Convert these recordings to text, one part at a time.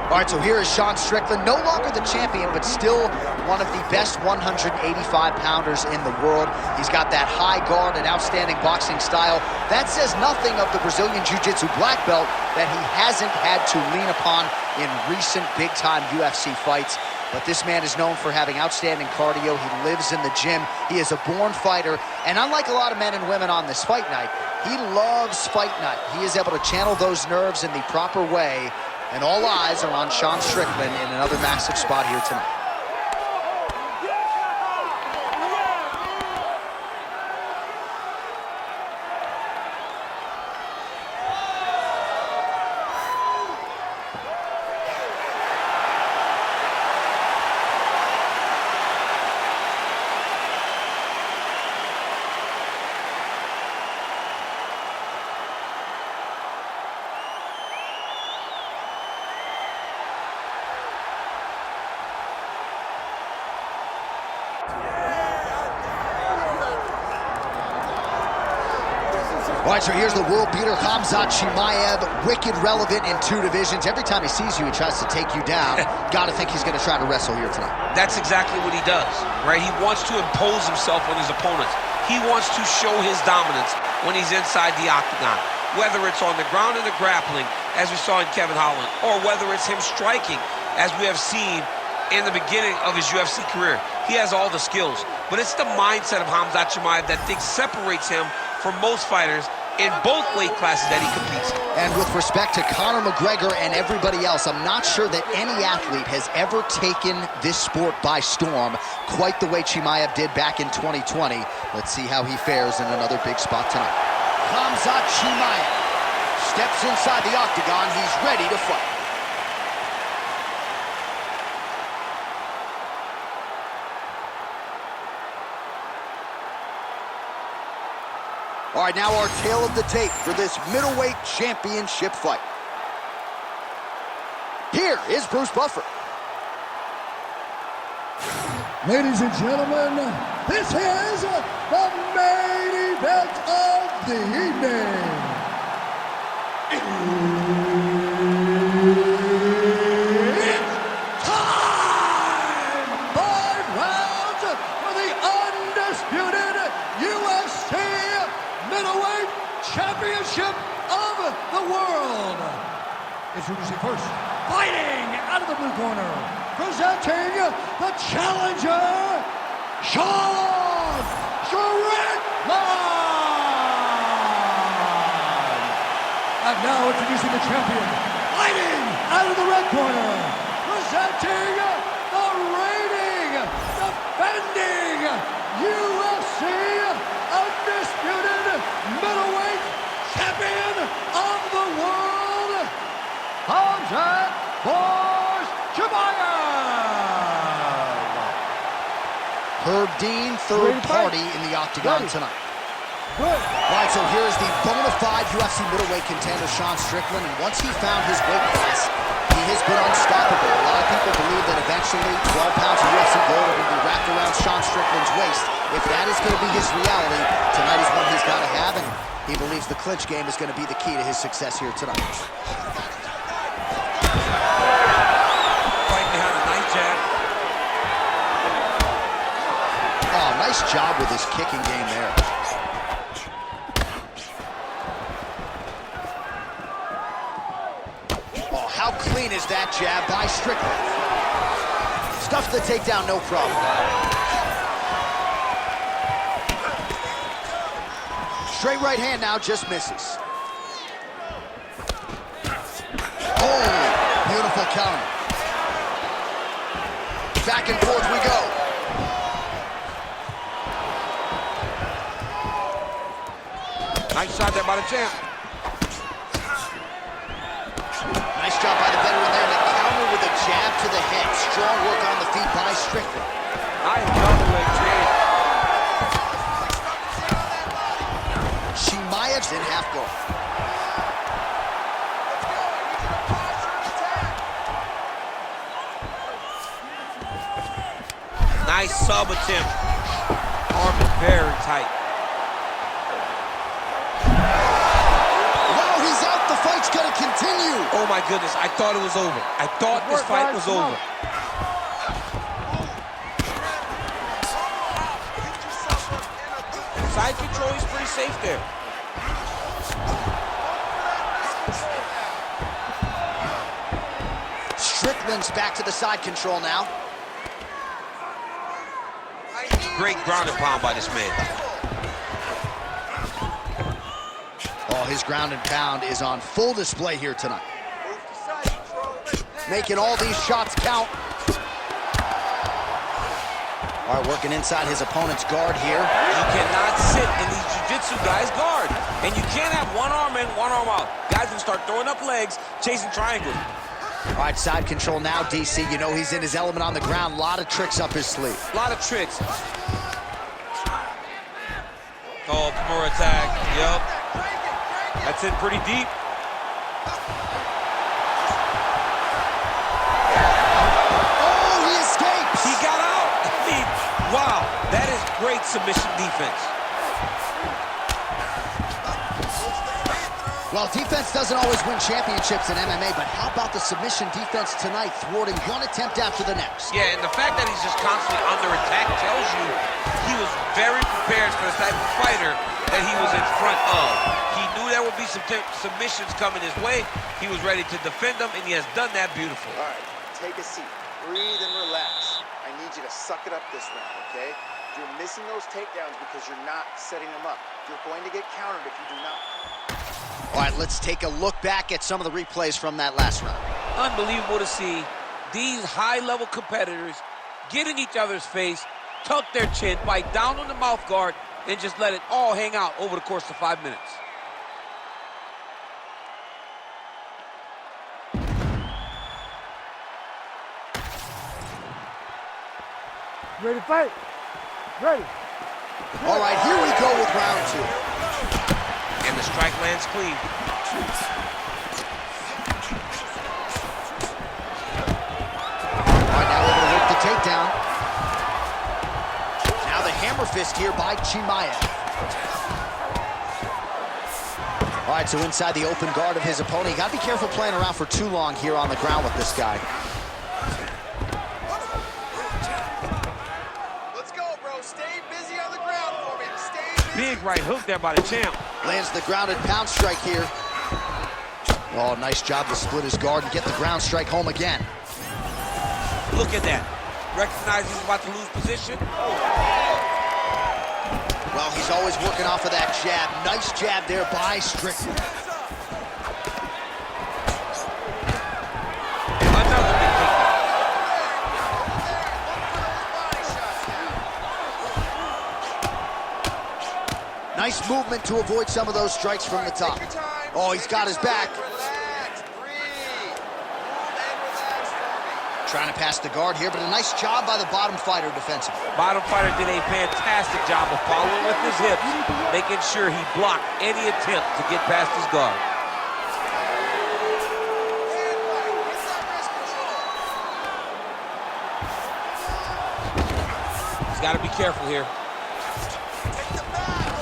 All right, so here is Sean Strickland, no longer the champion, but still one of the best 185-pounders in the world. He's got that high guard and outstanding boxing style. That says nothing of the Brazilian Jiu-Jitsu black belt that he hasn't had to lean upon in recent big-time UFC fights. But this man is known for having outstanding cardio. He lives in the gym. He is a born fighter. And unlike a lot of men and women on this fight night, he loves fight night. He is able to channel those nerves in the proper way. And all eyes are on Sean Strickland in another massive spot here tonight. All right, so here's the world beater, Khamzat Chimaev, wicked relevant in 2 divisions. Every time he sees you, he tries to take you down. Gotta think he's gonna try to wrestle here tonight. That's exactly what he does, right? He wants to impose himself on his opponents. He wants to show his dominance when he's inside the octagon, whether it's on the ground in the grappling, as we saw in Kevin Holland, or whether it's him striking, as we have seen in the beginning of his UFC career. He has all the skills, but it's the mindset of Khamzat Chimaev that separates him from most fighters in both weight classes that he competes in. And with respect to Conor McGregor and everybody else, I'm not sure that any athlete has ever taken this sport by storm quite the way Chimaev did back in 2020. Let's see how he fares in another big spot tonight. Khamzat Chimaev steps inside the octagon. He's ready to fight. All right, now our tale of the tape for this middleweight championship fight. Here is Bruce Buffer. Ladies and gentlemen, this is the main event of the evening. It's time! 5 rounds for the undisputed UFC Middleweight Championship of the world. Introducing first, fighting out of the blue corner, presenting the challenger, Sean Strickland. And now introducing the champion, fighting out of the red corner, presenting the reigning, defending UFC undisputed middleweight champion of the world, Khamzat Chimaev. Herb Dean, third party in the octagon tonight. All right, so here's the bona fide UFC middleweight contender, Sean Strickland, and once he found his weight class, he has been unstoppable. A lot of people believe that eventually 12 pounds of UFC gold are going to be wrapped around Sean Strickland's waist. If that is going to be his reality, tonight is one he's got to have, and he believes the clinch game is going to be the key to his success here tonight. Right behind a nice jab. Oh, nice job with his kicking game there. Oh, how clean is that jab by Strickland? Stuffs the takedown, no problem. Straight right hand now, just misses. Oh, beautiful counter. Back and forth we go. Nice shot there by the champ. Nice job by the veteran there to counter with a jab to the head. Strong work on the feet by Strickland. Nice double leg change. Chimaev's in half guard. Nice sub attempt. Arm is very tight. Wow, he's out the fight's gonna continue. Oh my goodness, I thought it was over. I thought this fight was over. Side control is pretty safe there. Strickland's back to the side control now. Great ground and pound by this man. Oh, his ground and pound is on full display here tonight. Making all these shots count. All right, working inside his opponent's guard here. You cannot sit in these jiu-jitsu guys' guard. And you can't have one arm in, one arm out. Guys will start throwing up legs, chasing triangles. All right, side control now, DC. You know he's in his element on the ground. A lot of tricks up his sleeve. A lot of tricks. Oh, Kimura attack. Yep. That's in pretty deep. Oh, he escapes. He got out. I mean, wow, that is great submission defense. Well, defense doesn't always win championships in MMA, but how about the submission defense tonight, thwarting one attempt after the next? Yeah, and the fact that he's just constantly under attack tells you he was very prepared for the type of fighter that he was in front of. He knew there would be some submissions coming his way. He was ready to defend them, and he has done that beautifully. All right, take a seat, breathe and relax. I need you to suck it up this round, okay? You're missing those takedowns because you're not setting them up. You're going to get countered if you do not. All right, let's take a look back at some of the replays from that last round. Unbelievable to see these high-level competitors get in each other's face, tuck their chin, bite down on the mouth guard, and just let it all hang out over the course of 5 minutes. Ready to fight? Ready. All right, here we go with round two. And the strike lands clean. All right, now able to work the takedown. Now the hammer fist here by Chimaev. All right, so inside the open guard of his opponent. You got to be careful playing around for too long here on the ground with this guy. Let's go, bro. Stay busy on the ground for me. Stay busy. Big right hook there by the champ. Lands the grounded pound strike here. Oh, nice job to split his guard and get the ground strike home again. Look at that. Recognize he's about to lose position. Well, he's always working off of that jab. Nice jab there by Strickland. Another big takedown. Nice movement to avoid some of those strikes from the top. Oh, he's got his back. Relax, breathe. Move and relax for me. Trying to pass the guard here, but a nice job by the bottom fighter defensively. Bottom fighter did a fantastic job of following with his hips, making sure he blocked any attempt to get past his guard. He's got to be careful here.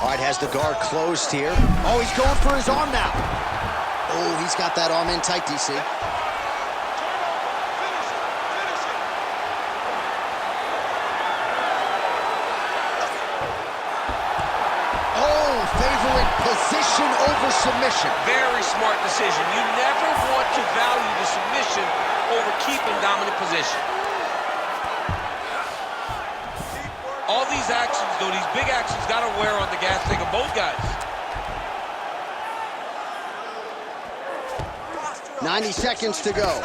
All right, has the guard closed here. Oh, he's going for his arm now. Oh, he's got that arm in tight, DC. Favoring position over submission. Very smart decision. You never want to value the submission over keeping dominant position. All these actions, though, these big actions, got to wear on the gas tank of both guys. 90 seconds to go.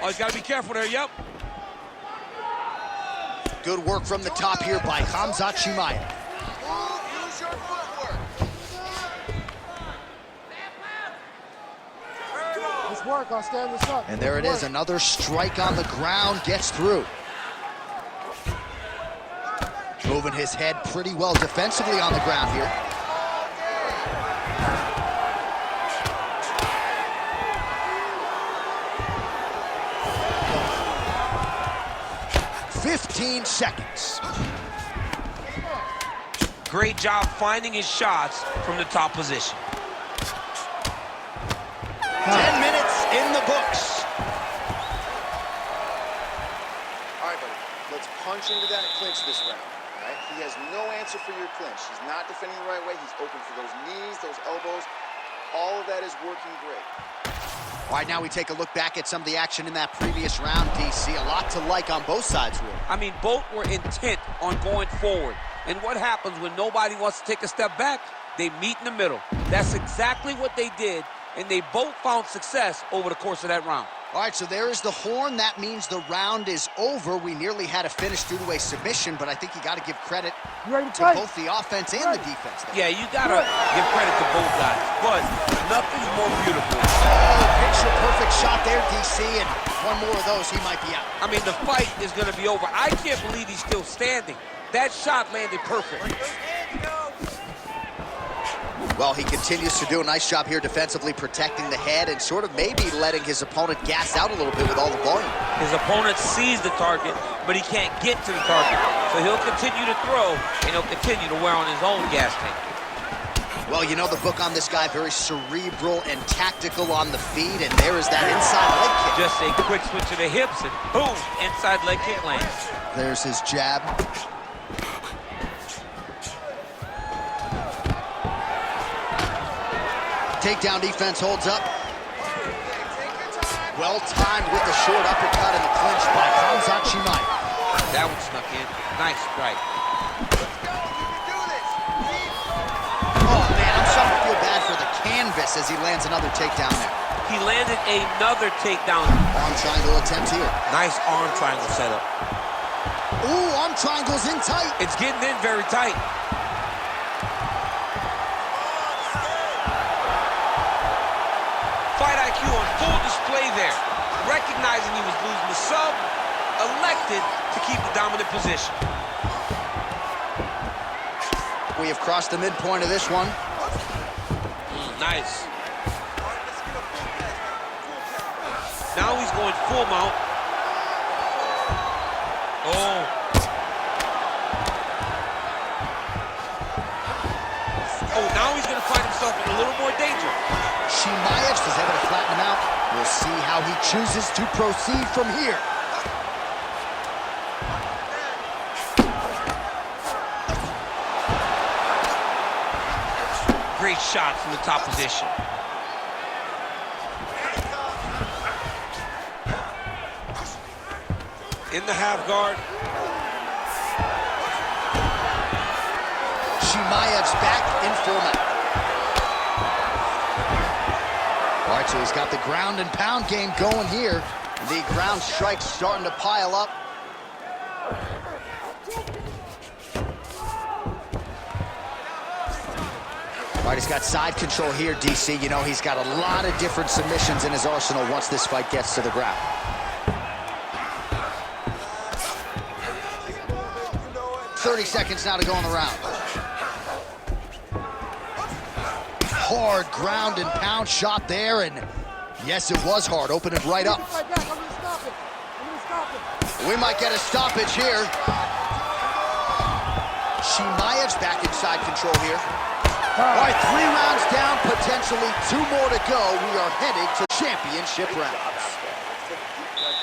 Oh, he's got to be careful there, yep. Good work from the top here by Khamzat Chimaev. Use your footwork. Let's work. I'll stand this up. And there it is, another strike on the ground, gets through. Moving his head pretty well defensively on the ground here. 15 seconds. Great job finding his shots from the top position. 10 minutes in the books. All right, buddy. Let's punch into that clinch this round. All right? He has no answer for your clinch. He's not defending the right way. He's open for those knees, those elbows. All of that is working great. All right, now we take a look back at some of the action in that previous round, DC. A lot to like on both sides, really. I mean, both were intent on going forward. And what happens when nobody wants to take a step back? They meet in the middle. That's exactly what they did, and they both found success over the course of that round. All right, so there is the horn. That means the round is over. We nearly had a finish due to a submission, but I think you got to give credit to both the offense and the defense. There. Yeah, you got to give credit to both guys, but nothing's more beautiful. Oh, picture-perfect shot there, DC, and one more of those, he might be out. I mean, the fight is going to be over. I can't believe he's still standing. That shot landed perfect. Well, he continues to do a nice job here defensively, protecting the head and sort of maybe letting his opponent gas out a little bit with all the volume. His opponent sees the target, but he can't get to the target. So he'll continue to throw, and he'll continue to wear on his own gas tank. Well, you know the book on this guy, very cerebral and tactical on the feet, and there is that inside leg kick. Just a quick switch of the hips, and boom, inside leg kick lands. There's his jab. Takedown defense holds up. Well timed with the short uppercut and the clinch by Khamzat Chimaev. That one snuck in. Nice strike. Oh man, I'm starting to feel bad for the canvas as he lands another takedown there. He landed another takedown. Arm triangle attempt here. Nice arm triangle setup. Ooh, arm triangle's in tight. It's getting in very tight. Fight IQ on full display there. Recognizing he was losing the sub, elected to keep the dominant position. We have crossed the midpoint of this one. Nice. Now he's going full mount. Oh. Oh, now he's going to find himself in a little more danger. Chimaev was able to flatten him out. We'll see how he chooses to proceed from here. Great shot from the top position. In the half guard. Chimaev's back in format. All right, so he's got the ground and pound game going here. The ground strikes starting to pile up. All right, he's got side control here, DC. You know, he's got a lot of different submissions in his arsenal once this fight gets to the ground. .30 seconds now to go in the round. Hard ground and pound shot there, and yes, it was hard, opening right up. We might get a stoppage here. Chimaev's back in side control here. All right, 3 rounds down, potentially 2 more to go. We are headed to championship rounds.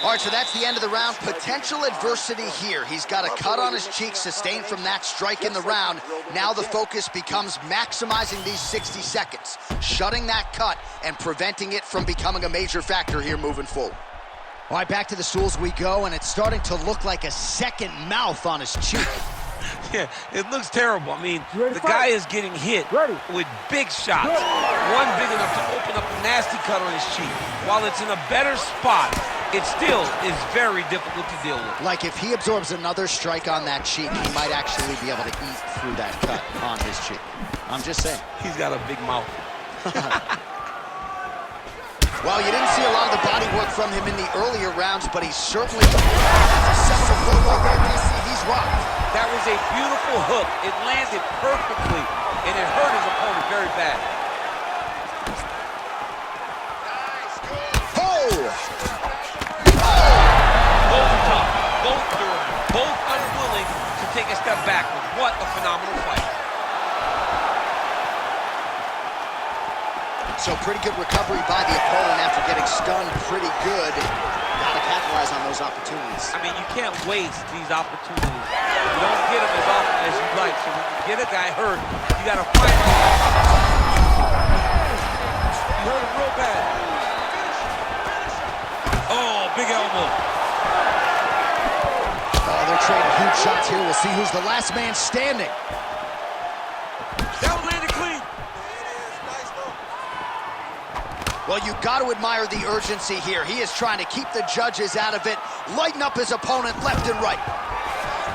All right, so that's the end of the round. Potential adversity here. He's got a cut on his cheek sustained from that strike in the round. Now the focus becomes maximizing these 60 seconds, shutting that cut and preventing it from becoming a major factor here moving forward. All right, back to the stools we go, and it's starting to look like a second mouth on his cheek. Yeah, it looks terrible. I mean, the guy is getting hit with big shots. One big enough to open up a nasty cut on his cheek. While it's in a better spot, it still is very difficult to deal with. Like if he absorbs another strike on that cheek, he might actually be able to eat through that cut on his cheek. I'm just saying. He's got a big mouth. Well, you didn't see a lot of the body work from him in the earlier rounds, but he's certainly... He's rocked. That was a beautiful hook. It landed perfectly, and it hurt his opponent very bad. Oh! Both tough, both durable, both Strickland. What a phenomenal fight. So pretty good recovery by the opponent after getting stunned pretty good. Got to capitalize on those opportunities. I mean, you can't waste these opportunities. You don't get them as often as you'd like. So when you get a guy hurt, you got to find him. You hurt him real bad. Oh, big elbow. Oh, they're trading huge shots here. We'll see who's the last man standing. That one landed clean. Well, you got to admire the urgency here. He is trying to keep the judges out of it, lighten up his opponent left and right.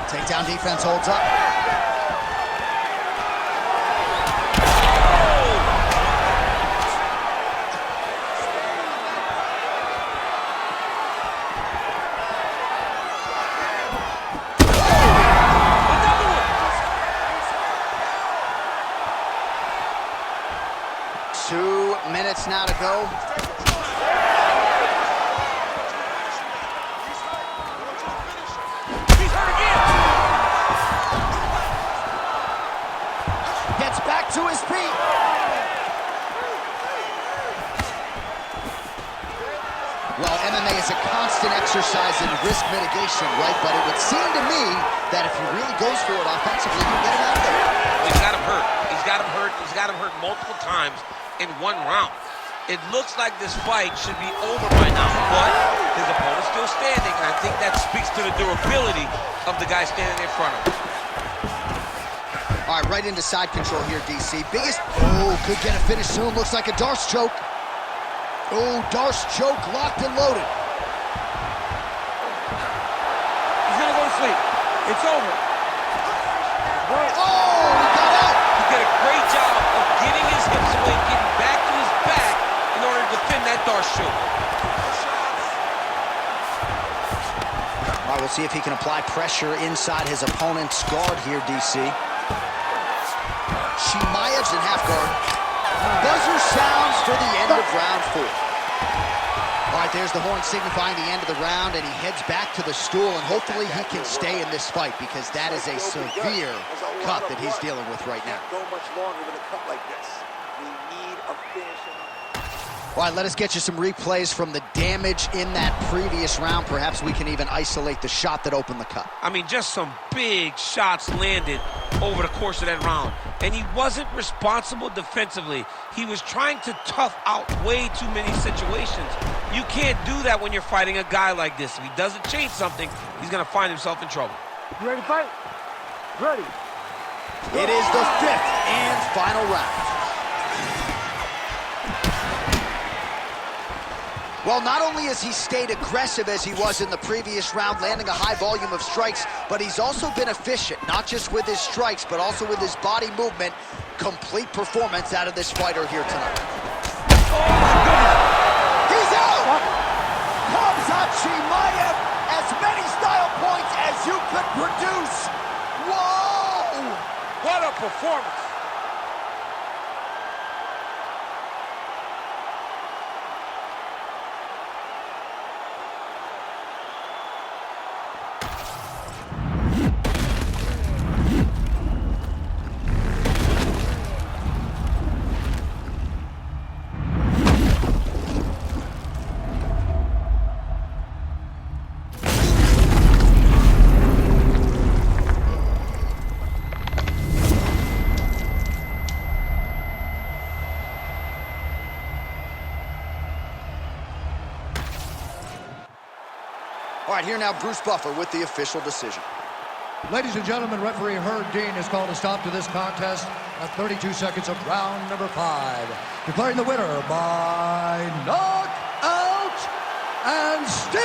Takedown defense holds up. Now to go. He's hurt again. Gets back to his feet. Well, MMA is a constant exercise in risk mitigation, right? But it would seem to me that if he really goes for it offensively, you get him out of there. He's got him hurt. He's got him hurt. He's got him hurt multiple times in one round. It looks like this fight should be over by now, but his opponent's still standing, and I think that speaks to the durability of the guy standing in front of him. All right, right into side control here, DC. Biggest, oh, could get a finish soon. Looks like a Darce choke. Oh, Darce choke locked and loaded. He's gonna go to sleep. It's over. Oh, he got out. He did a great job of getting his hips away, getting back to his back in order to defend that Darce choke. All right, we'll see if he can apply pressure inside his opponent's guard here, DC. Chimaev's in half guard. Buzzer sounds for the end of round 4. All right, there's the horn signifying the end of the round, and he heads back to the stool, and hopefully he can stay in this fight because that is a severe cut that he's dealing with right now. Go much longer with a cut like this. We need a finish. All right, let us get you some replays from the damage in that previous round. Perhaps we can even isolate the shot that opened the cut. I mean, just some big shots landed over the course of that round. And he wasn't responsible defensively. He was trying to tough out way too many situations. You can't do that when you're fighting a guy like this. If he doesn't change something, he's going to find himself in trouble. You ready to fight? Ready. It is the 5th and final round. Well, not only has he stayed aggressive as he was in the previous round, landing a high volume of strikes, but he's also been efficient, not just with his strikes, but also with his body movement. Complete performance out of this fighter here tonight. Oh, my goodness. He's out! Khamzat Chimaev, as many style points as you could produce. Whoa! What a performance. All right, here now, Bruce Buffer with the official decision. Ladies and gentlemen, referee Herb Dean has called a stop to this contest at 32 seconds of round number 5. Declaring the winner by knockout and still